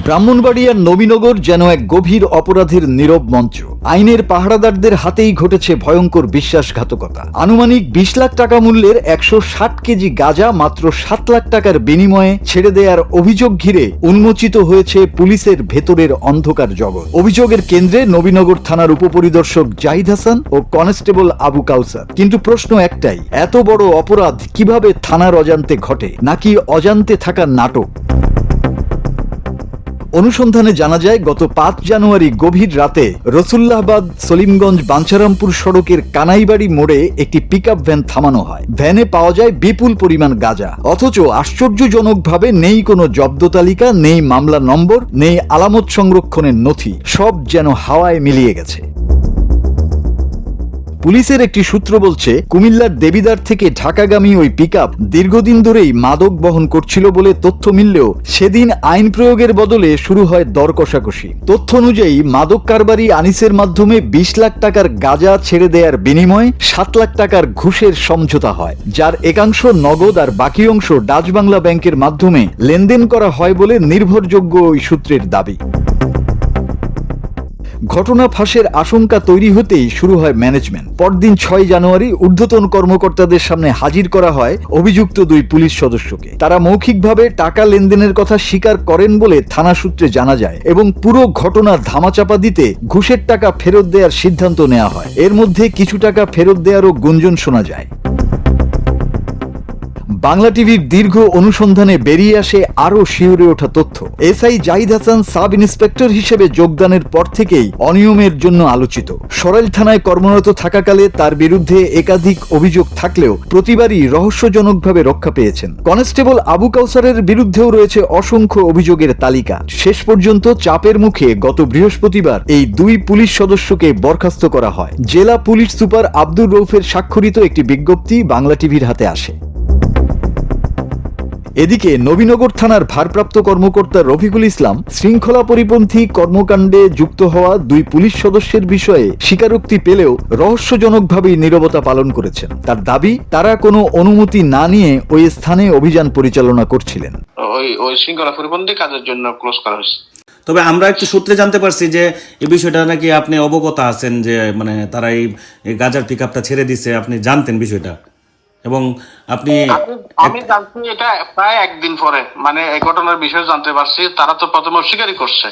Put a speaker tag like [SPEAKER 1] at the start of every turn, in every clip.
[SPEAKER 1] ব্রাহ্মণবাড়িয়ার নবীনগর যেন এক গভীর অপরাধের নীরব মঞ্চ। আইনের পাহারাদারদের হাতেই ঘটেছে ভয়ঙ্কর বিশ্বাসঘাতকতা। আনুমানিক 20 লাখ টাকা মূল্যের 160 কেজি গাঁজা মাত্র 7 লাখ টাকার বিনিময়ে ছেড়ে দেওয়ার অভিযোগ ঘিরে উন্মোচিত হয়েছে পুলিশের ভেতরের অন্ধকার জগৎ। অভিযোগের কেন্দ্রে নবীনগর থানার উপপরিদর্শক জাহিদ হাসান ও কনস্টেবল আবু কাউসার। কিন্তু প্রশ্ন একটাই, এত বড় অপরাধ কিভাবে থানার অজান্তে ঘটে, নাকি অজান্তে থাকা নাটক? অনুসন্ধানে জানা যায়, গত 5 জানুয়ারি গভীর রাতে রসুল্লাহবাদ সলিমগঞ্জ বাঞ্ছারামপুর সড়কের কানাইবাড়ি মোড়ে একটি পিকআপ ভ্যান থামানো হয়। ভ্যানে পাওয়া যায় বিপুল পরিমাণ গাঁজা, অথচ আশ্চর্যজনকভাবে নেই কোনো জব্দ তালিকা, নেই মামলা নম্বর, নেই আলামত সংরক্ষণের নথি। সব যেন হাওয়ায় মিলিয়ে গেছে। পুলিশের একটি সূত্র বলছে, কুমিল্লার দেবিদ্বার থেকে ঢাকাগামী ওই পিকআপ দীর্ঘদিন ধরেই মাদক বহন করছিল বলে তথ্য মিললেও সেদিন আইন প্রয়োগের বদলে শুরু হয় দর কষাকষি। তথ্য অনুযায়ী মাদক কারবারি আনিসের মাধ্যমে 20 লাখ টাকার গাঁজা ছেড়ে দেওয়ার বিনিময়ে 7 লাখ টাকার ঘুষের সমঝোতা হয়, যার একাংশ নগদ আর বাকি অংশ ডাচ বাংলা ব্যাংকের মাধ্যমে লেনদেন করা হয় বলে নির্ভরযোগ্য ওই সূত্রের দাবি। ঘটনা ফাঁসের আশঙ্কা তৈরি হতেই শুরু হয় ম্যানেজমেন্ট। পরদিন 6 জানুয়ারি ঊর্ধ্বতন কর্মকর্তাদের সামনে হাজির করা হয় অভিযুক্ত 2 পুলিশ সদস্যকে। তারা মৌখিকভাবে টাকা লেনদেনের কথা স্বীকার করেন বলে থানা সূত্রে জানা যায় এবং পুরো ঘটনার ধামাচাপা দিতে ঘুষের টাকা ফেরত দেওয়ার সিদ্ধান্ত নেওয়া হয়। এর মধ্যে কিছু টাকা ফেরত দেওয়ারও গুঞ্জন শোনা যায়। বাংলা টিভির দীর্ঘ অনুসন্ধানে বেরিয়ে আসে আরও শিউরে ওঠা তথ্য। SI Zahid Hasan sub inspector হিসেবে যোগদানের পর থেকেই অনিয়মের জন্য আলোচিত। সরাইল থানায় কর্মরত থাকাকালে তার বিরুদ্ধে একাধিক অভিযোগ থাকলেও প্রতিবারই রহস্যজনকভাবে রক্ষা পেয়েছেন। কনস্টেবল আবু কাউসারের বিরুদ্ধেও রয়েছে অসংখ্য অভিযোগের তালিকা। শেষ পর্যন্ত চাপের মুখে গত বৃহস্পতিবার এই 2 পুলিশ সদস্যকে বরখাস্ত করা হয়। জেলা পুলিশ সুপার আব্দুর রৌফের স্বাক্ষরিত একটি বিজ্ঞপ্তি বাংলা টিভির হাতে আসে। এদিকে নবীনগর থানার ভারপ্রাপ্ত কর্মকর্তা রফিকুল ইসলাম শৃঙ্খলা পরিপন্থী কর্মকাণ্ডে যুক্ত হওয়া 2 পুলিশ সদস্যের বিষয়ে স্বীকারোক্তি পেলেও রহস্যজনকভাবেই নীরবতা পালন করেছেন। তার দাবি, তারা কোনো অনুমতি না নিয়ে ওই স্থানে অভিযান পরিচালনা করছিলেন।
[SPEAKER 2] ওই শৃঙ্খলা পরিপন্থী কাজের জন্য ক্লোজ করা হয়েছে।
[SPEAKER 3] তবে আমরা একটু সূত্রে জানতে পারছি যে এই বিষয়টা নাকি আপনি অবগত আছেন, যে মানে তারা এই গাজার পিকআপটা ছেড়ে দিছে, আপনি জানতেন বিষয়টা এবং
[SPEAKER 2] আমি জানছি এটা প্রায় 1 দিন পরে, মানে এই ঘটনার বিষয়ে জানতে পারছি। তারা তো প্রথমে অস্বীকারই করছে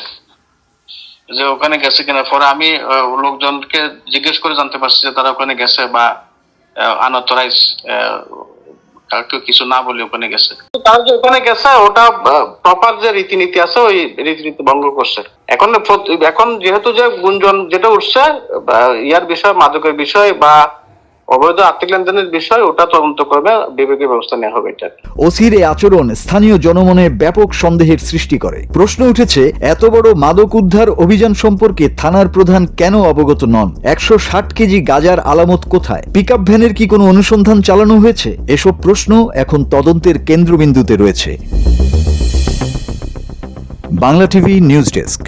[SPEAKER 2] যে ওখানে গেছে কিনা। পরে আমি লোকজনকে জিজ্ঞেস করে জানতে পারছি যে তারা ওখানে গেছে বা আনঅথরাইজ কাউকে কিছু না বলে ওখানে গেছে। তারা যে ওখানে গেছে ওটা প্রপার যে রীতিনীতি আছে ওই রীতিনীতি ভঙ্গ করছে। এখন যেহেতু যে গুঞ্জন যেটা উঠছে ইয়ার বিষয়, মাদকের বিষয় বা অবৈধ আর্থিক লেনদেনের বিষয়, ওটা তদন্ত করবে, বিবেকীয় ব্যবস্থা নেওয়া হবে। এটা
[SPEAKER 1] ওসির এই আচরণ স্থানীয় জনমনে ব্যাপক সন্দেহের সৃষ্টি করে। প্রশ্ন উঠেছে, এত বড় মাদক উদ্ধার অভিযান সম্পর্কে থানার প্রধান কেন অবগত নন? 160 কেজি গাঁজার আলামত কোথায়? পিকআপ ভ্যানের কি কোনো অনুসন্ধান চালানো হয়েছে? এসব প্রশ্ন এখন তদন্তের কেন্দ্রবিন্দুতে রয়েছে। Bangla TV news desk.